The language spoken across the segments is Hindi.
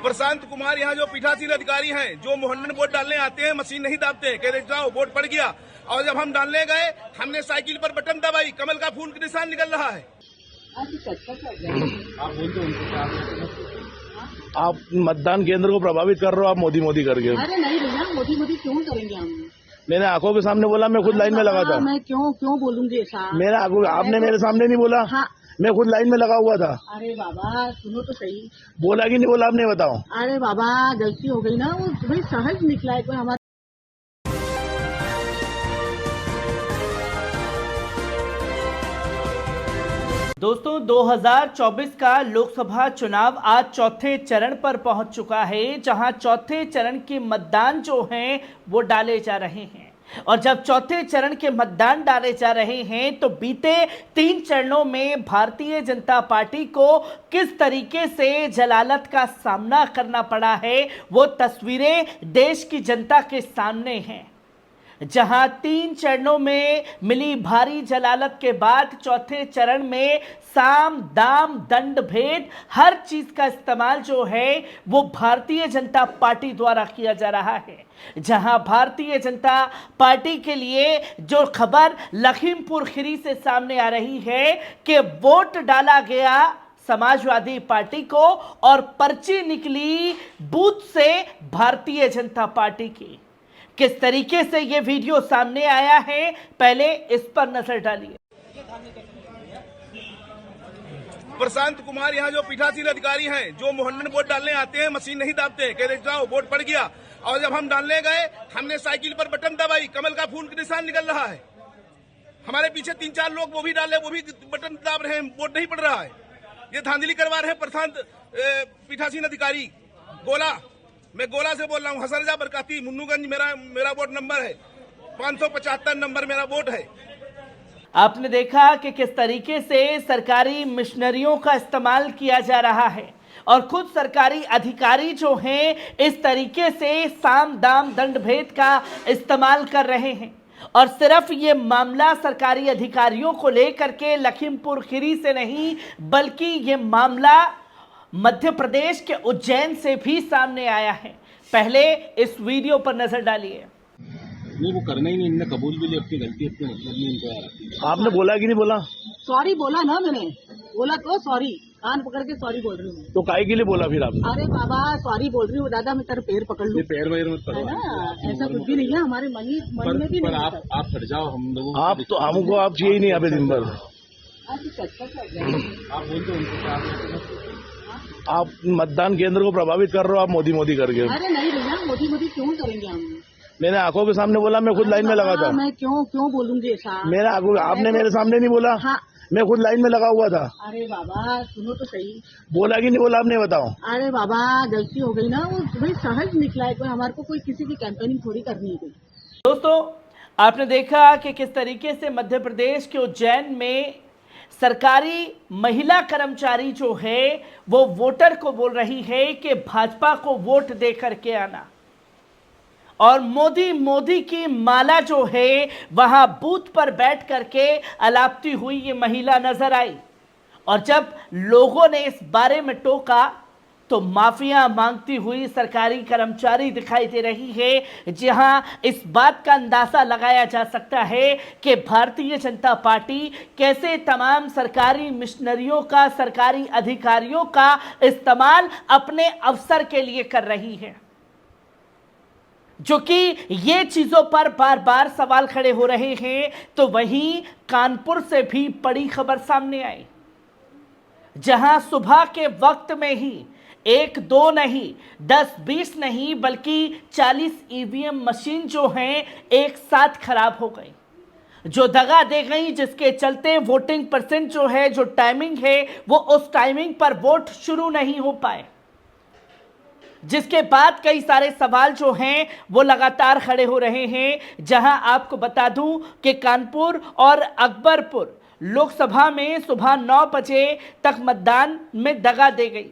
प्रशांत कुमार यहाँ जो पीठासीन अधिकारी हैं, जो मोहन वोट डालने आते हैं, मशीन नहीं दाबते, कहते जाओ वोट पड़ गया। और जब हम डालने गए, हमने साइकिल पर बटन दबाई, कमल का फूल का निशान निकल रहा है। आप बोलते आप मतदान केंद्र को प्रभावित कर रहे हो, आप मोदी मोदी करके। अरे नहीं भैया, मोदी मोदी क्यों करेंगे हम? मैंने आंखों के सामने बोला, मैं खुद लाइन में लगा था। मैं क्यों बोलूंगी ऐसा? मेरे आंखों, आपने मेरे सामने नहीं बोला। हाँ। मैं खुद लाइन में लगा हुआ था। अरे बाबा सुनो तो सही। बोला कि नहीं बोला, आपने बताओ। अरे बाबा गलती हो गई ना, वो भाई सहज निकला है कोई हमारा। दोस्तों 2024 का लोकसभा चुनाव आज चौथे चरण पर पहुंच चुका है, जहां चौथे चरण के मतदान जो हैं वो डाले जा रहे हैं। और जब चौथे चरण के मतदान डाले जा रहे हैं तो बीते 3 चरणों में भारतीय जनता पार्टी को किस तरीके से जलालत का सामना करना पड़ा है, वो तस्वीरें देश की जनता के सामने हैं। जहां 3 चरणों में मिली भारी जलालत के बाद चौथे चरण में साम दाम दंड भेद हर चीज का इस्तेमाल जो है वो भारतीय जनता पार्टी द्वारा किया जा रहा है। जहां भारतीय जनता पार्टी के लिए जो खबर लखीमपुर खीरी से सामने आ रही है कि वोट डाला गया समाजवादी पार्टी को और पर्ची निकली बूथ से भारतीय जनता पार्टी की। किस तरीके से ये वीडियो सामने आया है, पहले इस पर नजर डालिए। प्रशांत कुमार यहाँ जो पीठासीन अधिकारी हैं, जो मोहन वोट डालने आते हैं, मशीन नहीं दाबते, कहते जाओ वोट पड़ गया। और जब हम डालने गए, हमने साइकिल पर बटन दबाई, कमल का फूल का निशान निकल रहा है। हमारे पीछे 3-4 लोग वो भी डाले, वो भी बटन दाब रहे हैं, वोट नहीं पड़ रहा है। ये धांधली करवा रहे हैं प्रशांत पीठासीन अधिकारी। गोला, मैं गोला से बोल रहा हूँ, हसरजा बरकाती, मुन्नूगंज मेरा वोट नंबर है, 575 नंबर मेरा वोट है। आपने देखा कि किस तरीके से सरकारी मिशनरियों का इस्तेमाल किया जा रहा है और खुद सरकारी अधिकारी जो हैं इस तरीके से साम दाम दंड भेद का इस्तेमाल कर रहे हैं। और सिर्फ ये मामला सरकारी अधिकारियों को लेकर के लखीमपुर खीरी से नहीं, बल्कि ये मामला मध्य प्रदेश के उज्जैन से भी सामने आया है। पहले इस वीडियो पर नजर डालिए। नहीं, वो करना ही नहीं, इनने कबूल भी लिया अपनी गलती, अपने मतलब नहीं इनको यार। आपने बोला कि नहीं बोला? सॉरी बोला ना, मैंने बोला तो सॉरी, कान पकड़ के सॉरी बोल रही हूँ। तो काहे के लिए बोला फिर आप? अरे बाबा सॉरी बोल रही हूँ दादा, मैं तेरे पैर पकड़ लूँ? पैर वैर मत है ना, ऐसा कुछ भी नहीं है हमारे मन में भी नहीं। आप हट जाओ, हम लोगों आप तो हमको आप चाहिए ही नहीं यहाँ पे दिन भर। आप बोलते आप मतदान केंद्र को प्रभावित कर रहे हो, आप मोदी मोदी करके। अरे नहीं भैया, मोदी मोदी क्यों करेंगे हम? मैंने आंखों के सामने बोला, मैं खुद लाइन में लगा था। मैं क्यों बोलूंगी ऐसा? मेरे आंखों, आपने मेरे सामने नहीं बोला। हाँ। मैं खुद लाइन में लगा हुआ था। अरे बाबा सुनो तो सही। बोला कि नहीं बोला, आपने बताओ। अरे बाबा गलती हो गई ना, वो भाई सहज निकला है कोई, हमारे को कोई किसी की कैंपेनिंग थोड़ी करनी है। दोस्तों आपने देखा कि किस तरीके से मध्य प्रदेश के उज्जैन में सरकारी महिला कर्मचारी जो है वो वोटर को बोल रही है कि भाजपा को वोट दे करके आना। और मोदी मोदी की माला जो है वहां बूथ पर बैठ करके अलापती हुई ये महिला नजर आई। और जब लोगों ने इस बारे में टोका तो माफिया मांगती हुई सरकारी कर्मचारी दिखाई दे रही है। जहां इस बात का अंदाजा लगाया जा सकता है कि भारतीय जनता पार्टी कैसे तमाम सरकारी मिशनरियों का, सरकारी अधिकारियों का इस्तेमाल अपने अवसर के लिए कर रही है। जो कि ये चीजों पर बार बार सवाल खड़े हो रहे हैं। तो वहीं कानपुर से भी बड़ी खबर सामने आई, जहां सुबह के वक्त में ही 1-2 नहीं, 10-20 नहीं, बल्कि 40 ईवीएम मशीन जो हैं एक साथ खराब हो गई, जो दगा दे गई, जिसके चलते वोटिंग परसेंट जो है, जो टाइमिंग है, वो उस टाइमिंग पर वोट शुरू नहीं हो पाए। जिसके बाद कई सारे सवाल जो हैं वो लगातार खड़े हो रहे हैं। जहां आपको बता दूं कि कानपुर और अकबरपुर लोकसभा में सुबह 9 बजे तक मतदान में दगा दे गई।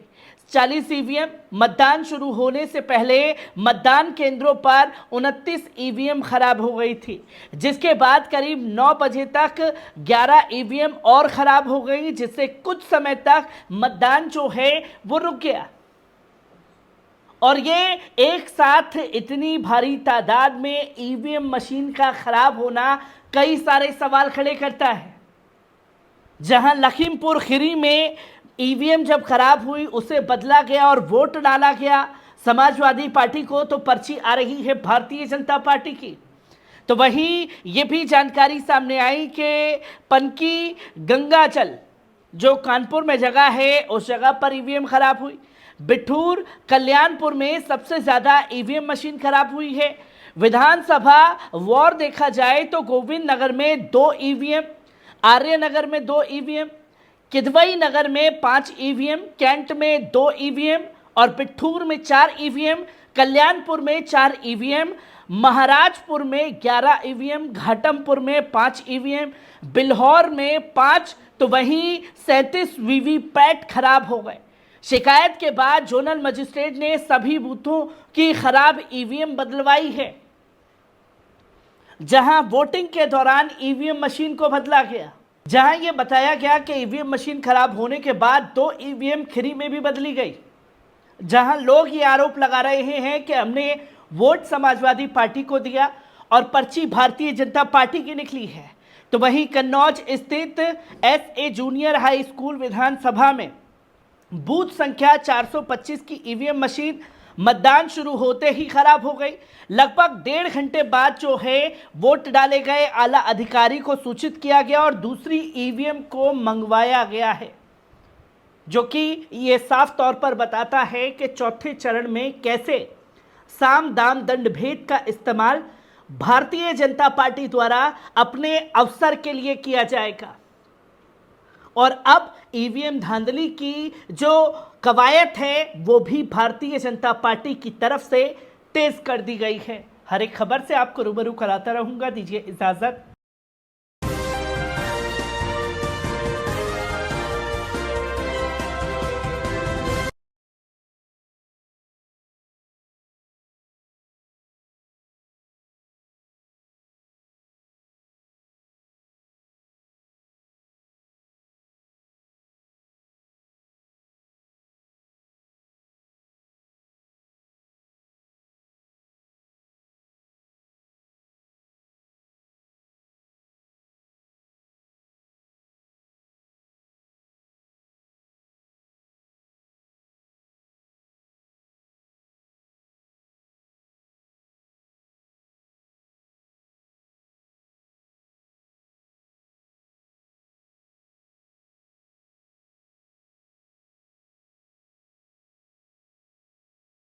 40 ईवीएम मतदान शुरू होने से पहले मतदान केंद्रों पर 29 ईवीएम खराब हो गई थी, जिसके बाद करीब 9 बजे तक 11 ईवीएम और खराब हो गई, जिससे कुछ समय तक मतदान जो है वो रुक गया। और ये एक साथ इतनी भारी तादाद में ईवीएम मशीन का खराब होना कई सारे सवाल खड़े करता है। जहां लखीमपुर खीरी में ईवीएम जब खराब हुई उसे बदला गया और वोट डाला गया समाजवादी पार्टी को, तो पर्ची आ रही है भारतीय जनता पार्टी की। तो वहीं ये भी जानकारी सामने आई कि पनकी गंगाचल जो कानपुर में जगह है उस जगह पर ईवीएम खराब हुई। बिठूर कल्याणपुर में सबसे ज़्यादा ईवीएम मशीन खराब हुई है। विधानसभा वार देखा जाए तो गोविंद नगर में 2 ईवीएम, आर्य नगर में 2 ईवीएम, किदवई नगर में 5 ईवीएम, कैंट में 2 ईवीएम और बिठूर में 4 ईवीएम, कल्याणपुर में 4 ईवीएम, महाराजपुर में 11 ईवीएम, घाटमपुर में 5 ईवीएम, बिल्हौर में 5, तो वहीं 37 वीवीपैट खराब हो गए। शिकायत के बाद जोनल मजिस्ट्रेट ने सभी बूथों की खराब ईवीएम बदलवाई है, जहां वोटिंग के दौरान ईवीएम मशीन को बदला गया। जहां यह बताया गया कि ईवीएम मशीन खराब होने के बाद 2 ईवीएम खीरी में भी बदली गई। जहां लोग ये आरोप लगा रहे हैं कि हमने वोट समाजवादी पार्टी को दिया और पर्ची भारतीय जनता पार्टी की निकली है। तो वहीं कन्नौज स्थित SA जूनियर हाई स्कूल विधानसभा में बूथ संख्या 425 की ईवीएम मशीन मतदान शुरू होते ही खराब हो गई। लगभग 1.5 घंटे बाद जो है वोट डाले गए, आला अधिकारी को सूचित किया गया और दूसरी ईवीएम को मंगवाया गया है, जो कि ये साफ तौर पर बताता है कि चौथे चरण में कैसे साम दाम दंड भेद का इस्तेमाल भारतीय जनता पार्टी द्वारा अपने अवसर के लिए किया जाएगा। और अब ईवीएम धांधली की जो कवायद है वो भी भारतीय जनता पार्टी की तरफ से तेज कर दी गई है। हर एक खबर से आपको रूबरू कराता रहूंगा। दीजिए इजाजत।